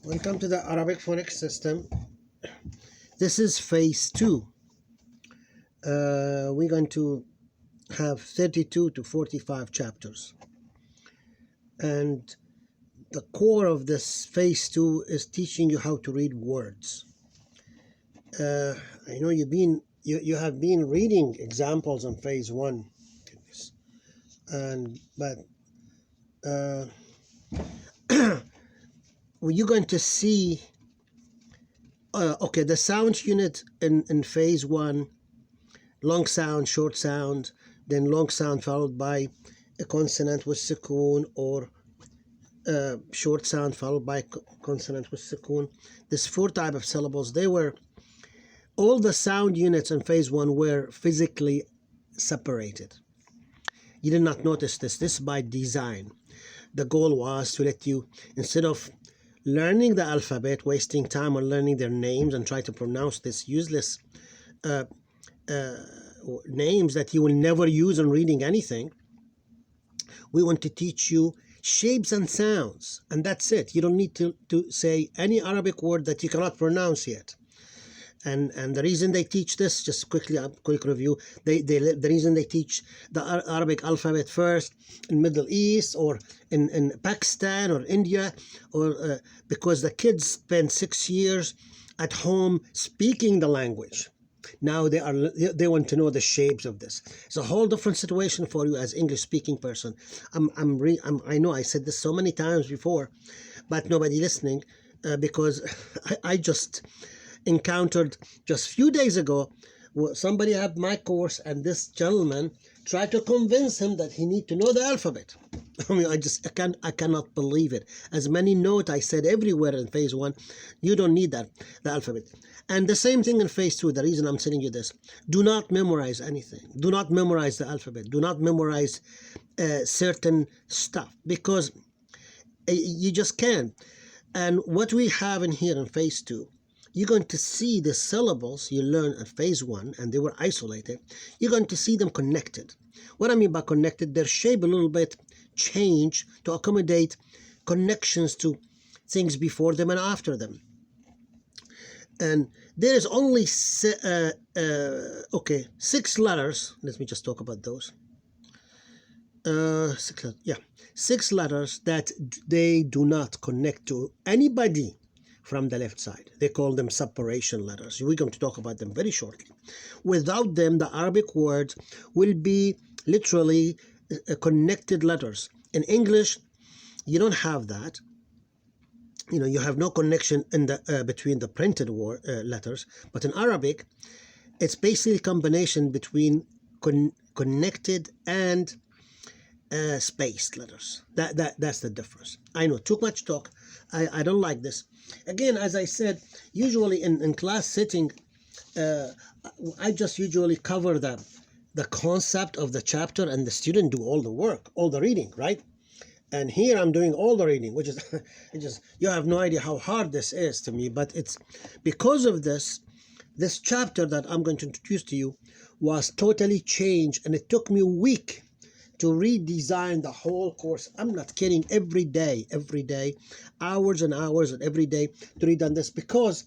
Welcome to the Arabic phonics system. This is phase 2. We're going to have 32 to 45 chapters. And the core of this phase 2 is teaching you how to read words. I know you have been reading examples on phase 1. But you're going to see the sound unit in phase 1, long sound, short sound, then long sound followed by a consonant with sukoon, or short sound followed by consonant with sukoon. There's 4 types of syllables. All the sound units in phase 1 were physically separated. You did not notice this by design. The goal was to let you, instead of learning the alphabet, wasting time on learning their names and try to pronounce this useless names that you will never use in reading anything, we want to teach you shapes and sounds, and that's it. You don't need to say any Arabic word that you cannot pronounce yet. And the reason they teach this, just quick review, the reason they teach the Arabic alphabet first in Middle East or in Pakistan or India, or because the kids spend 6 years at home speaking the language. Now they want to know the shapes of this. It's a whole different situation for you as English speaking person. I know I said this so many times before, but nobody listening, because I just encountered just a few days ago, somebody had my course, and this gentleman tried to convince him that he need to know the alphabet. I mean, I cannot believe it. As many notes I said everywhere in phase 1, you don't need the alphabet. And the same thing in phase 2. The reason I'm telling you this: do not memorize anything. Do not memorize the alphabet. Do not memorize certain stuff, because you just can't. And what we have in here in phase 2, you're going to see the syllables you learned at phase 1, and they were isolated. You're going to see them connected. What I mean by connected, their shape a little bit change to accommodate connections to things before them and after them. And there is only 6 letters. Let me just talk about those. 6 letters that they do not connect to anybody from the left side. They call them separation letters. We're going to talk about them very shortly. Without them, the Arabic word will be literally connected letters. In English, you don't have that. You have no connection in the between the printed letters. But in Arabic, it's basically a combination between connected and spaced letters. That's the difference. I know, too much talk. I don't like this. Again, as I said, usually in class sitting, I just usually cover the concept of the chapter, and the student do all the work, all the reading, right? And here I'm doing all the reading, which is you have no idea how hard this is to me. But it's because of this chapter that I'm going to introduce to you was totally changed, and it took me a week to redesign the whole course. I'm not kidding. Every day, hours and hours, and every day to read on this, because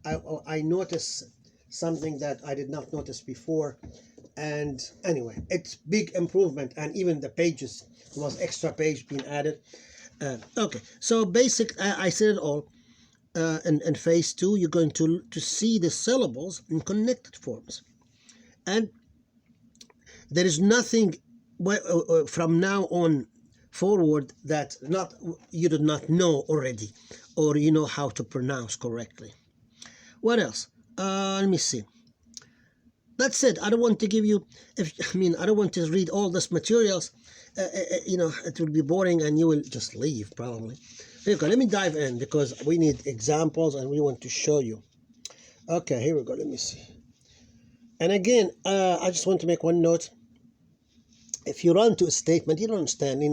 I noticed something that I did not notice before. And anyway, it's big improvement, and even the pages, there was extra page being added. Okay, so I said it all. In phase 2, you're going to see the syllables in connected forms, and there is nothing from now on forward that you do not know already, or you know how to pronounce correctly. What else? Let me see. That's it. I don't want to give you, I don't want to read all this materials. It will be boring, and you will just leave probably. Here we go. Let me dive in, because we need examples, and we want to show you. Okay, here we go. Let me see. And again, I just want to make one note. If you run to a statement, you don't understand.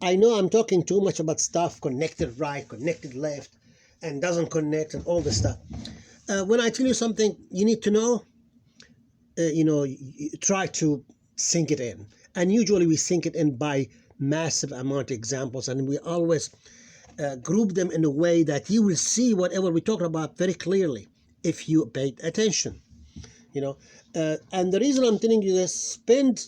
I know I'm talking too much about stuff connected right, connected left, and doesn't connect, and all this stuff. When I tell you something you need to know, you try to sink it in. And usually we sink it in by massive amount of examples, and we always group them in a way that you will see whatever we're talking about very clearly if you paid attention. And the reason I'm telling you this, spend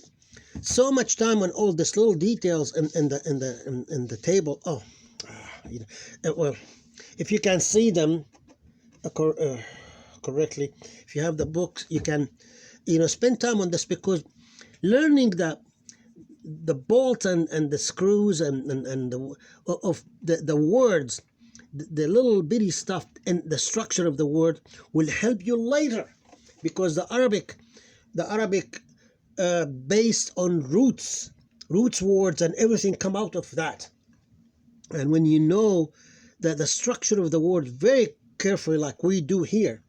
so much time on all these little details in the table. Well, if you can see them correctly, if you have the books, you can spend time on this, because learning the bolts and the screws and the words, the little bitty stuff and the structure of the word will help you later, because the Arabic based on roots words and everything come out of that. And when you know that the structure of the word very carefully, like we do here,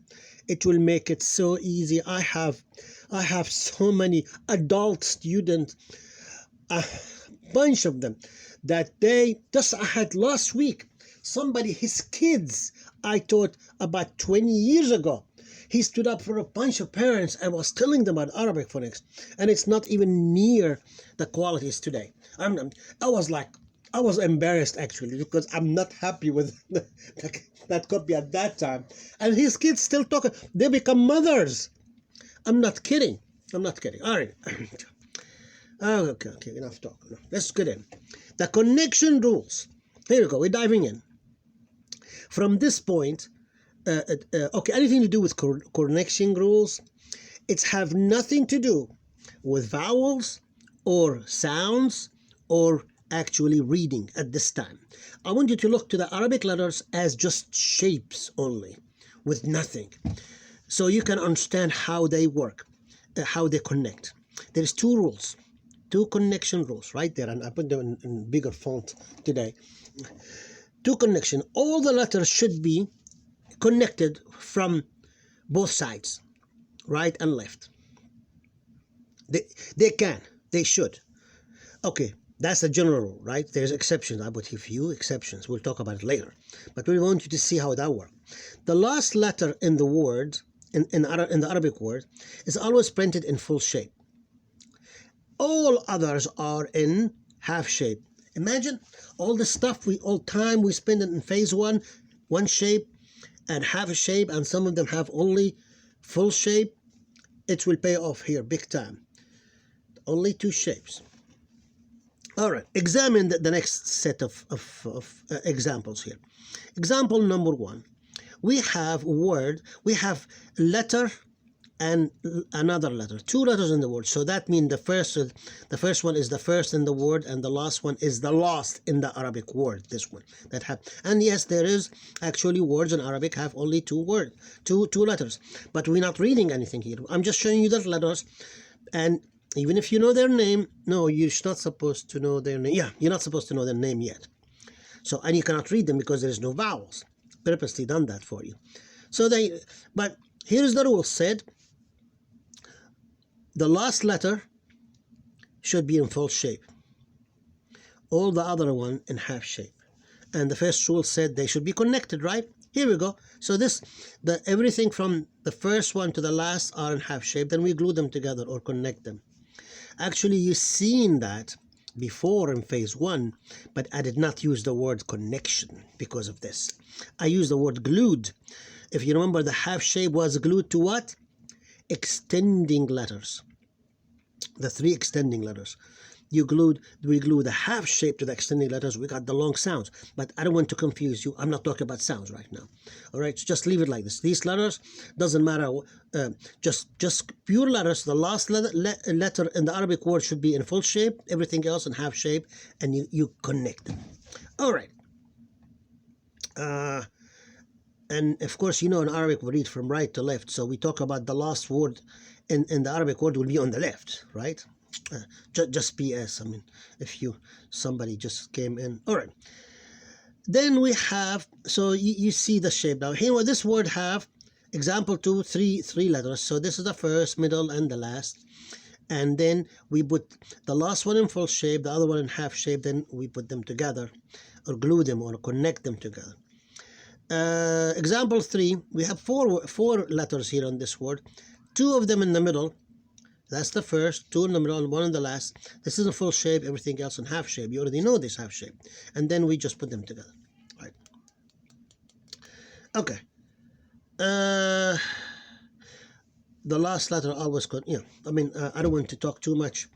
it will make it so easy. I have so many adult students, a bunch of them, that I had last week, somebody, his kids, I taught about 20 years ago. He stood up for a bunch of parents and was telling them about Arabic phonics, and it's not even near the qualities today. I was embarrassed actually, because I'm not happy with that copy at that time. And his kids still talk. They become mothers. I'm not kidding. All right. Okay. Enough talk. No, let's get in. The connection rules. Here we go. We're diving in. From this point, anything to do with connection rules, it's have nothing to do with vowels or sounds or actually reading at this time. I want you to look to the Arabic letters as just shapes only, with nothing, so you can understand how they work, how they connect. There's two connection rules right there, and I put them in bigger font today. Two connection. All the letters should be connected from both sides, right and left. They should. Okay, that's a general rule, right? There's exceptions. I put a few exceptions. We'll talk about it later. But we want you to see how that works. The last letter in the word, in the Arabic word, is always printed in full shape. All others are in half shape. Imagine all the stuff we spend it in phase one shape and half a shape, and some of them have only full shape. It will pay off here big time. Only two shapes. All right, examine the next set of examples here. Example number one. We have letter and another letter, two letters in the word. So that means the first one is the first in the word, and the last one is the last in the Arabic word. This one that have, and yes, there is actually words in Arabic have only two letters, but we're not reading anything here. I'm just showing you the letters, and even if you know their name, no, you're not supposed to know their name. Yeah, you're not supposed to know their name yet. So, and you cannot read them because there is no vowels. Purposely done that for you. But here's the rule said. The last letter should be in full shape. All the other one in half shape. And the first rule said they should be connected, right? Here we go. So everything from the first one to the last are in half shape. Then we glue them together or connect them. Actually, you've seen that before in phase one, but I did not use the word connection because of this. I used the word glued. If you remember, the half shape was glued to what? Extending letters. The three extending letters. We glue the half shape to the extending letters. We got the long sounds, but I don't want to confuse you. I'm not talking about sounds right now. All right, so just leave it like this. These letters doesn't matter. Just pure letters. The last letter in the Arabic word should be in full shape. Everything else in half shape, and you connect them. All right. And of course, in Arabic we read from right to left. So we talk about the last word in the Arabic word will be on the left, right? Just PS. I mean, if somebody just came in. All right. Then we have, so you see the shape now. Here, this word have, example 2, three letters. So this is the first, middle, and the last. And then we put the last one in full shape, the other one in half shape. Then we put them together, or glue them, or connect them together. Example 3, we have four letters here on this word. 2 of them in the middle. That's the first, 2 in the middle, and 1 in the last. This is a full shape, everything else in half shape. You already know this half shape. And then we just put them together. Okay. Uh, the last letter always I don't want to talk too much.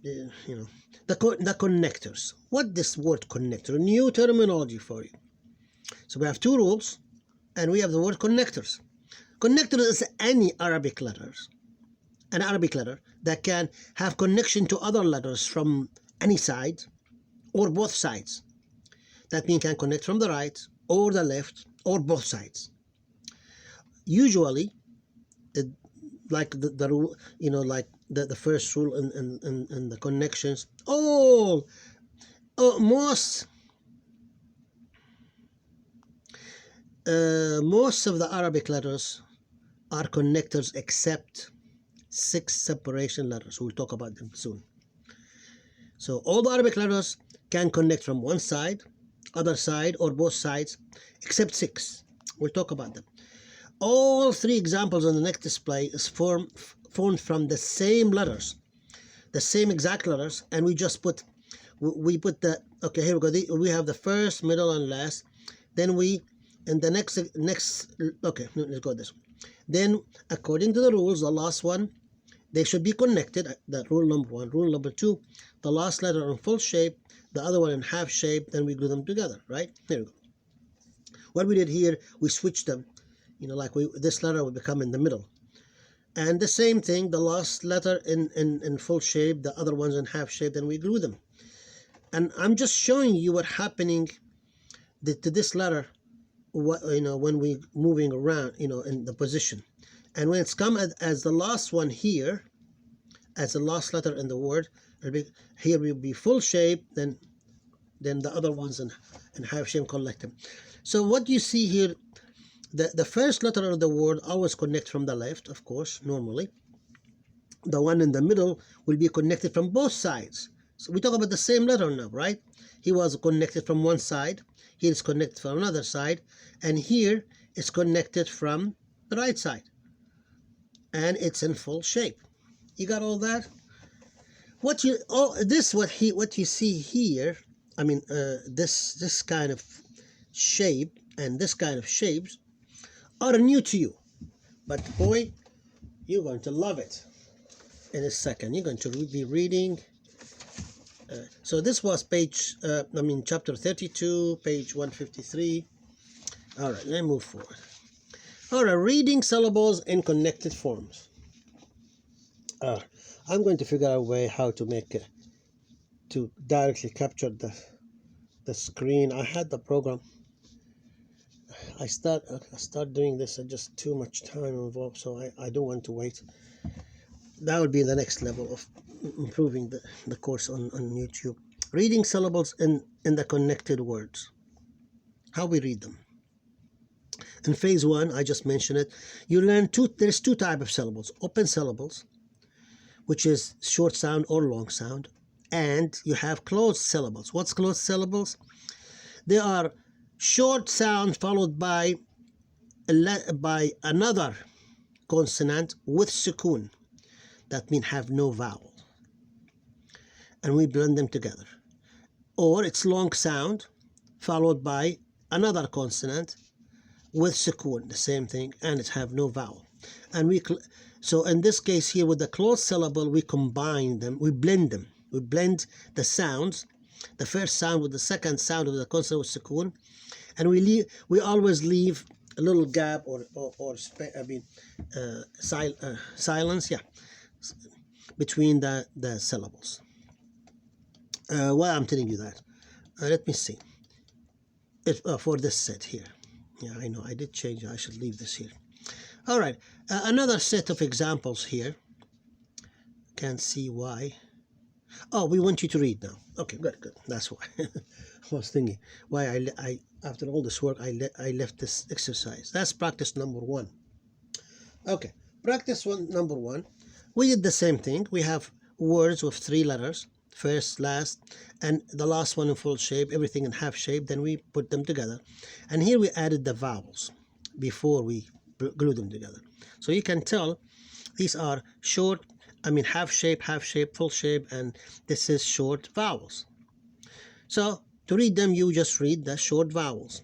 You know, the connectors. What this word connector? New terminology for you. So we have two rules, and we have the word connectors. Connector is any Arabic letters, an Arabic letter that can have connection to other letters from any side or both sides. That means can connect from the right or the left or both sides. Usually, it, like the rule, like the first rule in the connections, most of the Arabic letters are connectors except 6 separation letters. We'll talk about them soon. So all the Arabic letters can connect from one side, other side, or both sides, except 6. We'll talk about them. All 3 examples on the next display is formed from the same letters, the same exact letters, and we just put the, okay, here we go. We have the first, middle, and last. Then in the next, okay, let's go this way. Then, according to the rules, the last one, they should be connected. That rule number 1. Rule number 2, the last letter in full shape, the other one in half shape, then we glue them together, right? Here we go. What we did here, we switched them. Like this letter will become in the middle. And the same thing, the last letter in full shape, the other ones in half shape, then we glue them. And I'm just showing you what happening to this letter, when we moving around, in the position. And when it's come as the last one here, as the last letter in the word, here will be full shape, then the other ones in half shape, collect them. So what you see here, the first letter of the word always connect from the left, of course, normally. The one in the middle will be connected from both sides. So we talk about the same letter now, right? He was connected from one side, here is connected from another side, and here is connected from the right side. And it's in full shape. You got all that? What you see here, this kind of shape and this kind of shapes are new to you, but boy, you're going to love it in a second. You're going to be reading. So this was chapter 32, page 153. All right, let's move forward. All right, reading syllables in connected forms. I'm going to figure out a way how to make it to directly capture the screen. I had the program. I start doing this at just too much time involved, so I don't want to wait. That would be the next level of improving the course on YouTube. Reading syllables in the connected words. How we read them. In phase 1, I just mentioned it. You learn there's 2 types of syllables. Open syllables, which is short sound or long sound, and you have closed syllables. What's closed syllables? They are short sound followed by another consonant with sukoon. That means have no vowel. And we blend them together. Or it's long sound followed by another consonant with sukoon, the same thing, and it have no vowel. And so in this case here with the closed syllable, we combine them, we blend them. We blend the sounds, the first sound with the second sound of the consonant with sukoon, and we always leave a little gap silence, between the syllables. Why I'm telling you that? Let me see. For this set here. Yeah, I know I did change. I should leave this here. All right, another set of examples here. Can't see why. Oh, we want you to read now. Okay, good. That's why. I was thinking why I after all this work I left this exercise. That's practice number 1. Okay, practice number 1. We did the same thing. We have words with 3 letters, first, last, and the last one in full shape, everything in half shape. Then we put them together, and here we added the vowels before we glue them together. So you can tell these are short, half shape, full shape, and this is short vowels. So to read them, you just read the short vowels.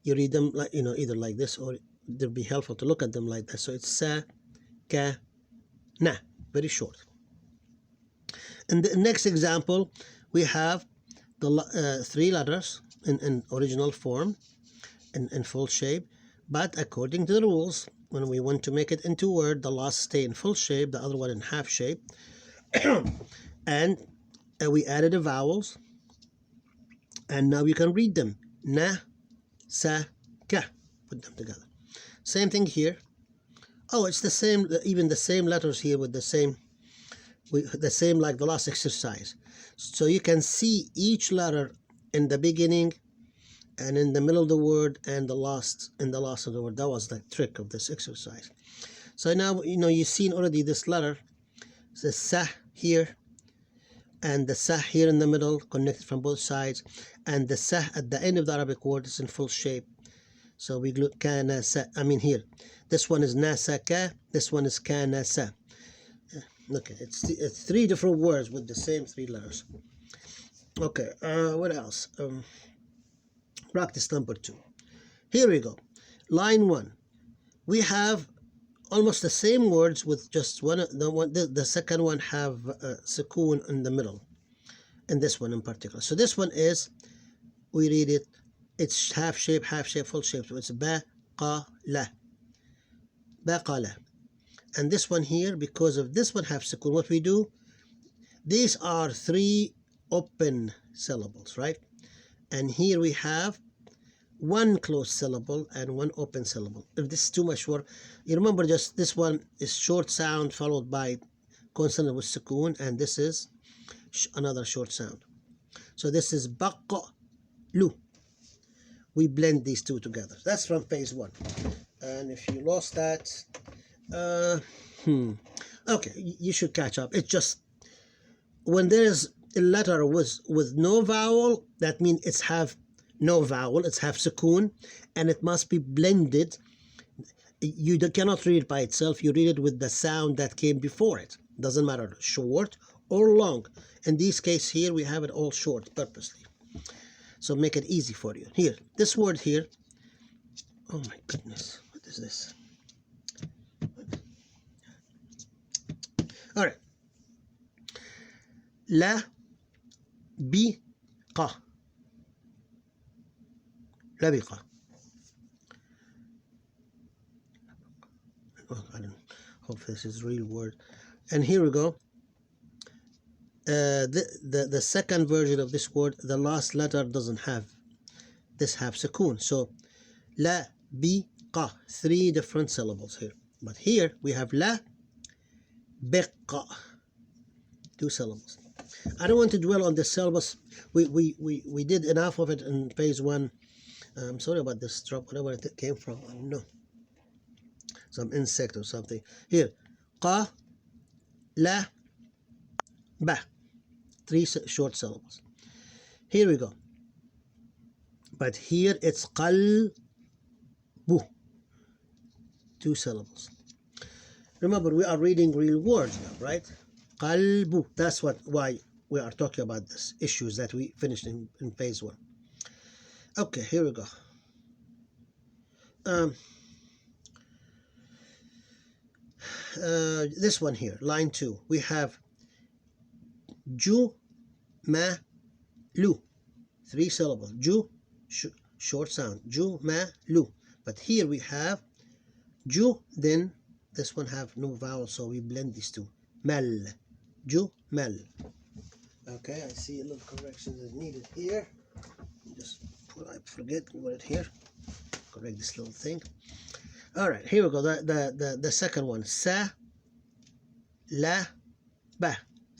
you read them like, either like this, or it'll be helpful to look at them like that. So it's sa, ka, na, very short. In the next example, we have the three letters in original form, in full shape, but according to the rules, when we want to make it into word, the last stay in full shape, the other one in half shape. And we added the vowels, and now you can read them. Na, sa, ka. Put them together. Same thing here. Oh, it's the same, even the same letters here with the same like the last exercise. So you can see each letter in the beginning and in the middle of the word and the last of the word. That was the trick of this exercise. So now you've seen already this letter, the sa here, and the sa here in the middle, connected from both sides, and the sa at the end of the Arabic word is in full shape. So we look kana sa. Here, this one is nasa ka, this one is kana sa. Okay, it's three different words with the same three letters. Okay, what else? Practice number 2. Here we go. Line 1. We have almost the same words with just one. The second one have sukoon in the middle, and this one in particular. So this one is, we read it, it's half shape, full shape. So it's baqala, baqala. And this one here, because of this one have sukoon, what we do, these are 3 open syllables, right? And here we have 1 closed syllable and 1 open syllable. If this is too much work, you remember just this one is short sound followed by consonant with sukoon, and this is another short sound. So this is baqalu. We blend these two together. That's from phase 1. And if you lost that, okay, you should catch up. It's just when there's a letter with no vowel, that means it's have no vowel, it's have sukoon, and it must be blended. You cannot read it by itself. You read it with the sound that came before it. Doesn't matter, short or long. In this case here, we have it all short purposely. So make it easy for you. Here, this word here. Oh my goodness, what is this? All right. La biqa. Labiqa. Oh, I don't hope this is a real word. And here we go. The second version of this word, the last letter doesn't have this half sukoon. So la biqa, 3 different syllables here. But here we have la biqa, 2 syllables. I don't want to dwell on the syllables. We did enough of it in phase 1. I'm sorry about this drop, whatever it came from. I don't know. Some insect or something. Here, qa, la, ba. 3 short syllables. Here we go. But here it's qalbu, 2 syllables. Remember, we are reading real words now, right? Qalbu. That's why we are talking about this issues that we finished in phase 1. Okay, here we go. This one here, line 2. We have ju, ma, lu, 3 syllables. Ju, short sound. Ju, ma, lu. But here we have ju, then this one have no vowel, so we blend these two. Mal, ju, mal. Okay, I see a little correction is needed here. I forget to put it here. Correct this little thing. All right, here we go. The second one. Sa, la, ba.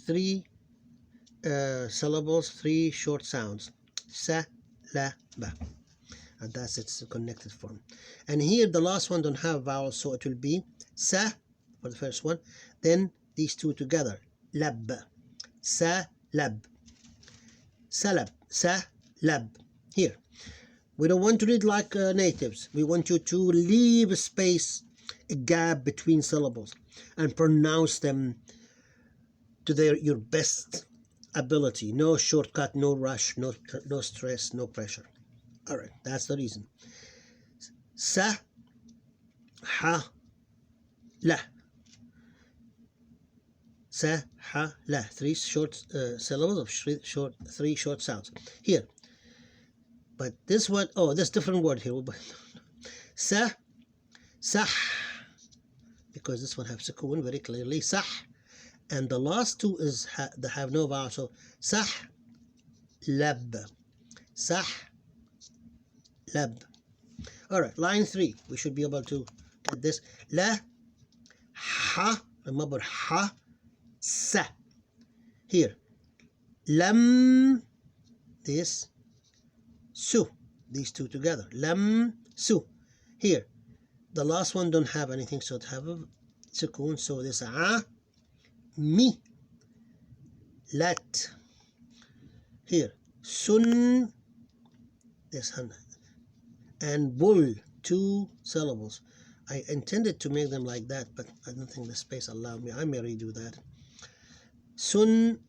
3 syllables, 3 short sounds. Sa, la, ba. And that's its connected form. And here the last one don't have vowels, so it will be sa for the first one. Then these 2 together. Lab. Sa, lab. Salab. Sa, lab. Here. We don't want to read like natives. We want you to leave a space, a gap between syllables, and pronounce them to your best ability. No shortcut, no rush, no stress, no pressure. All right, that's the reason. sa, ha, la. Sa, ha, la. Three short syllables of three short sounds. Here. But this one, oh, there's different word here. Sa, sah. Because this one has sukoon very clearly. Sah. And the last two is they have no vowel. So sah, lab. Sah, lab. All right, line 3. We should be able to get this. La, ha. Remember, ha, sa. Here. Lam, this, su. These two together. Lam, su. Here. The last one don't have anything, so it have a sukoon. So this mi, lat. Here. Sun, this hun. And bull, 2 syllables. I intended to make them like that, but I don't think the space allowed me. I may redo that. Sun,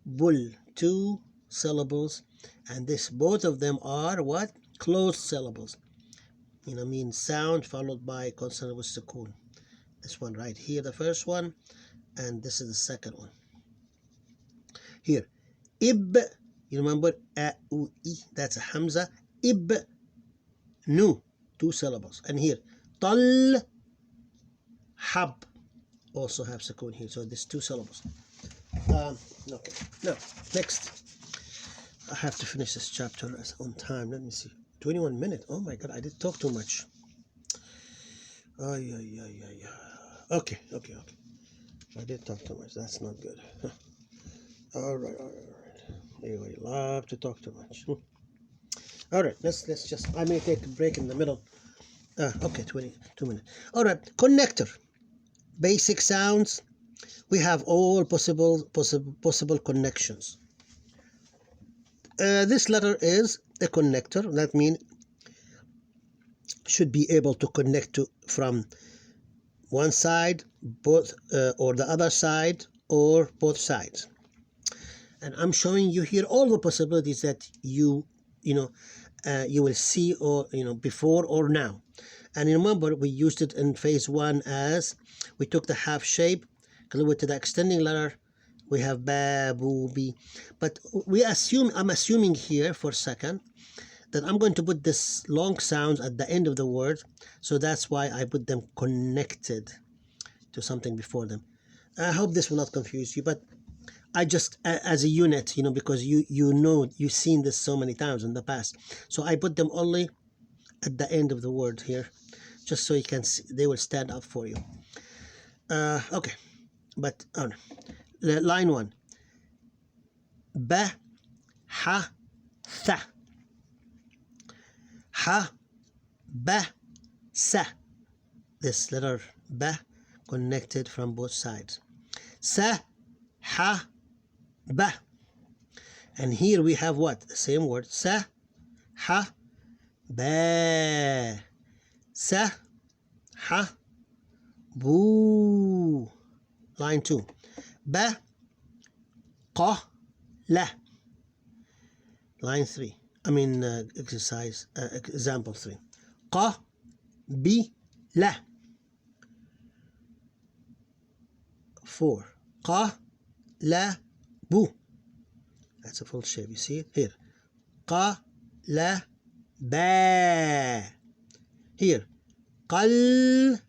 bull, 2 syllables, and this both of them are what? Closed syllables. Means sound followed by consonant with sukoon. This one right here, the first one, and this is the second one. Here, ib, you remember a, u, I, that's a hamza. Ib, nu, 2 syllables. And here, tal, hab, also have sukoon here. So there's 2 syllables. Okay, now, next. I have to finish this chapter on time. Let me see. 21 minutes. Oh my God, I did talk too much. Okay. I did talk too much. That's not good. All right. Anyway, love to talk too much. All right, let's just. I may take a break in the middle. Okay, 22 minutes. All right, connector. Basic sounds. We have all possible connections. This letter is a connector. That means should be able to connect to from one side, both, or the other side, or both sides. And I'm showing you here all the possibilities that you will see, or before or now. And remember, we used it in phase 1 as we took the half shape, glued to the extending letter. We have ba, bu, bi. But I'm assuming here for a second that I'm going to put this long sounds at the end of the word. So that's why I put them connected to something before them. I hope this will not confuse you, but I just, as a unit, because you've seen this so many times in the past. So I put them only at the end of the word here, just so you can see, they will stand up for you. Okay, but line 1. Ba, ha, tha. Ha, ba, sa. This letter ba connected from both sides. Sa, ha, ba. And here we have what? The same word. Sa, ha, ba. Sa, ha, bu. Line 2. Ba, qa, la. Line 3. Example 3. Qa, bi, la. 4. Qa, la, bu. That's a full shape. You see it here. Qa, la, ba. Here. Qal,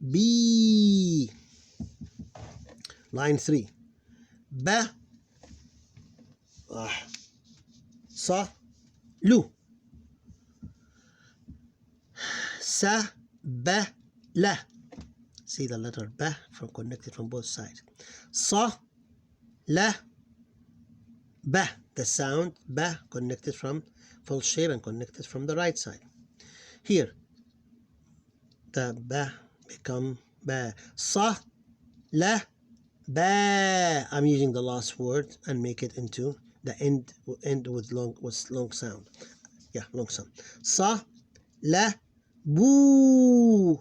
bi. Line 3. Ba, sa, lu. Sa, ba, la. See the letter ba connected from both sides. Sa, la, ba. The sound ba connected from full shape and connected from the right side. Here, the ba become ba. Sa, la, ba. I'm using the last word and make it into the end with long sound. Yeah, long sound. Sa, la, bu.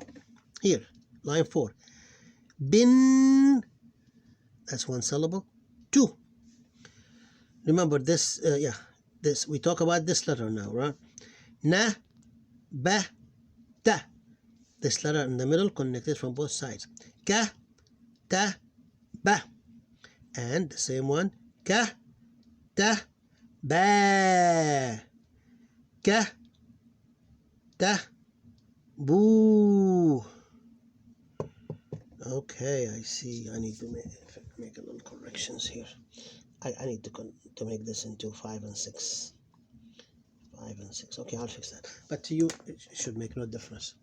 Here, line 4. Bin. That's 1 syllable. 2. Remember this. This we talk about this letter now, right? Na, ba, ta. This letter in the middle connected from both sides. Ka, ta, ba. And the same one. Ka, ta, ba. Ka, ta, boo. Okay, I see. I need to make a little corrections here. I need to make this into 5 and 6. 5 and 6. Okay, I'll fix that. But to you, it should make no difference.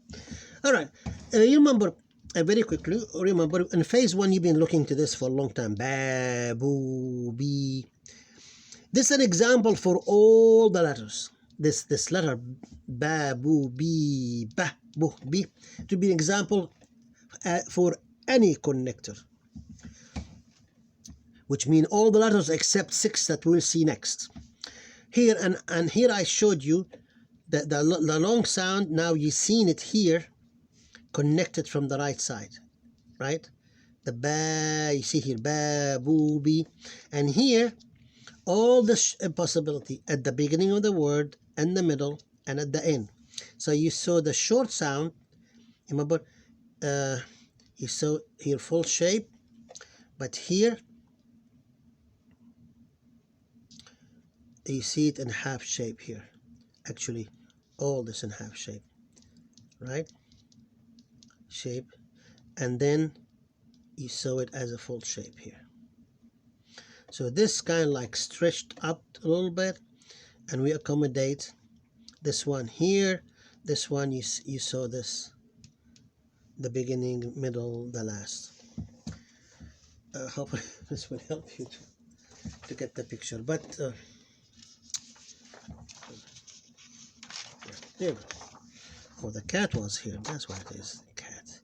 All right. You remember, very quickly, remember, in phase 1, you've been looking to this for a long time. Ba, boo, bee. This is an example for all the letters. This letter, ba, boo, bee, ba, boo, bee, to be an example for any connector, which mean all the letters except 6 that we'll see next. Here and here I showed you the long sound. Now you've seen it here, connected from the right side, right? The ba, you see here, ba, boo, bee. And here, all the possibility at the beginning of the word, and the middle, and at the end. So you saw the short sound, remember, you saw here full shape, but here, you see it in half shape here. Actually, all this in half shape, right? Shape, and then you saw it as a full shape here. So this kind of like stretched up a little bit, and we accommodate this one here. This one you saw this, the beginning, middle, the last. Hopefully this will help you to get the picture. But there you go. Oh, the cat was here. That's what it is. The cat.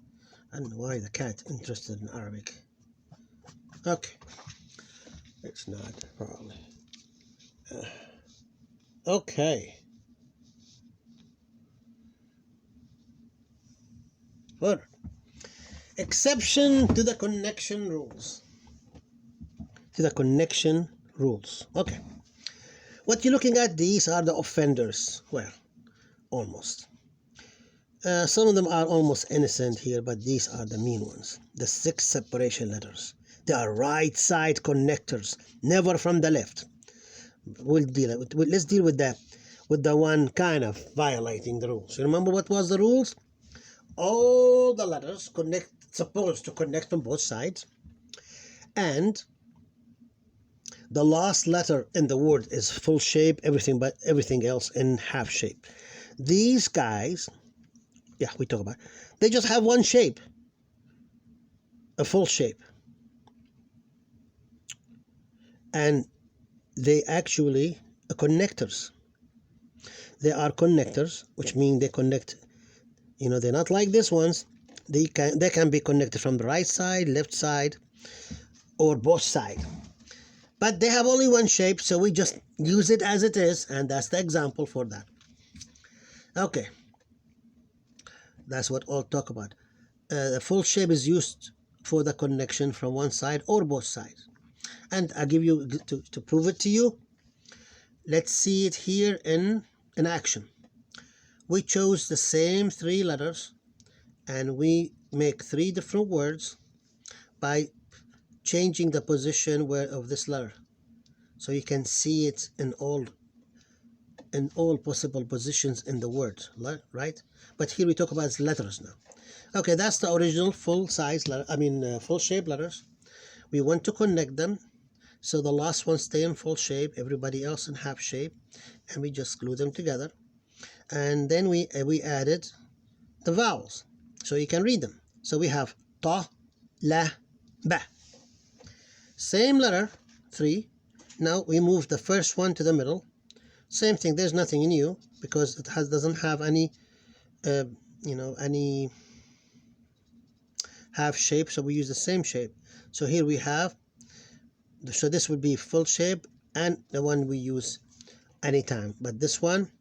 I don't know why the cat interested in Arabic. Okay. It's not, probably. Okay. Further. Exception to the connection rules. To the connection rules. Okay. What you're looking at, these are the offenders. Well, almost. Some of them are almost innocent here, but these are the mean ones. The 6 separation letters. They are right side connectors, never from the left. Let's deal with the one kind of violating the rules. You remember what was the rules? All the letters supposed to connect from both sides, and the last letter in the word is full shape, everything else in half shape. These guys, yeah, we talk about, they just have one shape, a full shape. And they actually are connectors. They are connectors, which means they connect, they're not like these ones. They can be connected from the right side, left side, or both sides. But they have only one shape, so we just use it as it is, and that's the example for that. Okay. That's what I'll talk about. The full shape is used for the connection from one side or both sides. And I'll give you, to prove it to you, let's see it here in action. We chose the same 3 letters, and we make 3 different words by changing the position of this letter. So you can see it in all possible positions in the word, right? But here we talk about letters now. Okay, that's the original full shape letters. We want to connect them. So the last one stay in full shape, everybody else in half shape, and we just glue them together. And then we added the vowels, so you can read them. So we have ta, la, ba. Same letter, 3. Now we move the first one to the middle. Same thing. There's nothing new because it doesn't have any, any half shape. So we use the same shape. So here we have. So this would be full shape, and the one we use anytime. But this one,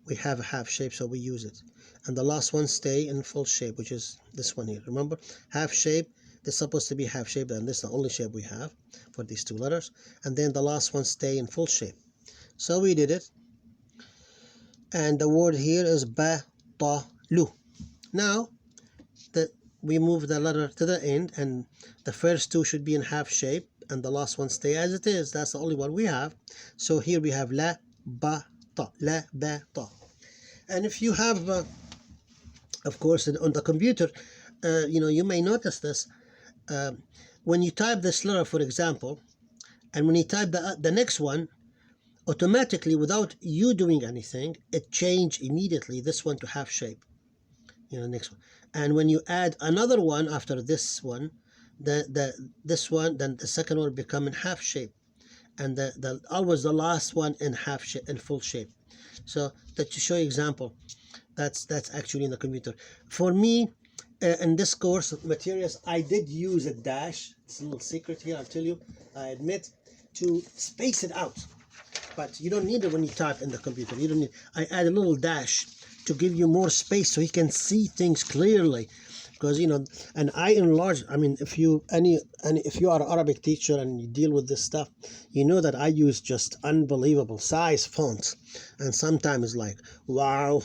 we have a half shape, so we use it. And the last one stay in full shape, which is this one here. Remember, half shape, this is supposed to be half shape, and this is the only shape we have for these 2 letters. And then the last one stay in full shape. So we did it. And the word here is ba, ta, lu. Now we move the letter to the end, and the first two should be in half shape, and the last one stay as it is. That's the only one we have. So here we have la, ba, ta, la, ba, ta. And if you have, of course, on the computer, you may notice this. When you type this letter, for example, and when you type the next one, automatically, without you doing anything, it changed immediately this one to half shape. Next one. And when you add another one after this one, this one, then the second one will become in half shape, and always the last one in half shape, in full shape. So that to show you example, that's actually in the computer. For me, in this course materials, I did use a dash. It's a little secret here, I'll tell you, I admit, to space it out. But you don't need it when you type in the computer. You don't need. I add a little dash to give you more space so you can see things clearly, because and I enlarge. I mean, if you are an Arabic teacher and you deal with this stuff, you know that I use just unbelievable size fonts, and sometimes like wow.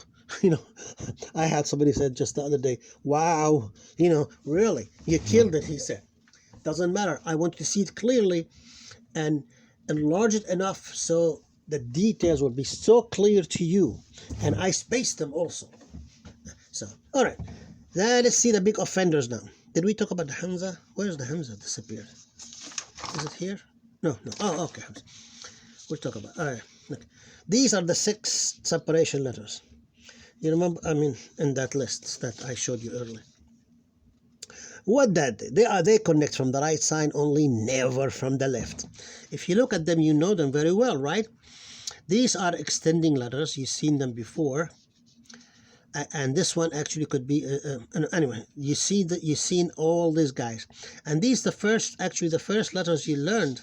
I had somebody said just the other day, wow, really, you killed it, he said. Doesn't matter. I want you to see it clearly and enlarge it enough so the details will be so clear to you. And I spaced them also. So, all right. Now let's see the big offenders now. Did we talk about the Hamza? Where's the Hamza disappeared? Is it here? No. Oh, okay. We'll talk about. All right. Look. These are the 6 separation letters. You remember? I mean, in that list that I showed you earlier. What that they connect from the right side only, never from the left. If you look at them, you know them very well, right? These are extending letters. You've seen them before, and this one actually could be. Anyway, you've seen all these guys, and these the first letters you learned.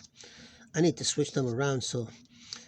I need to switch them around so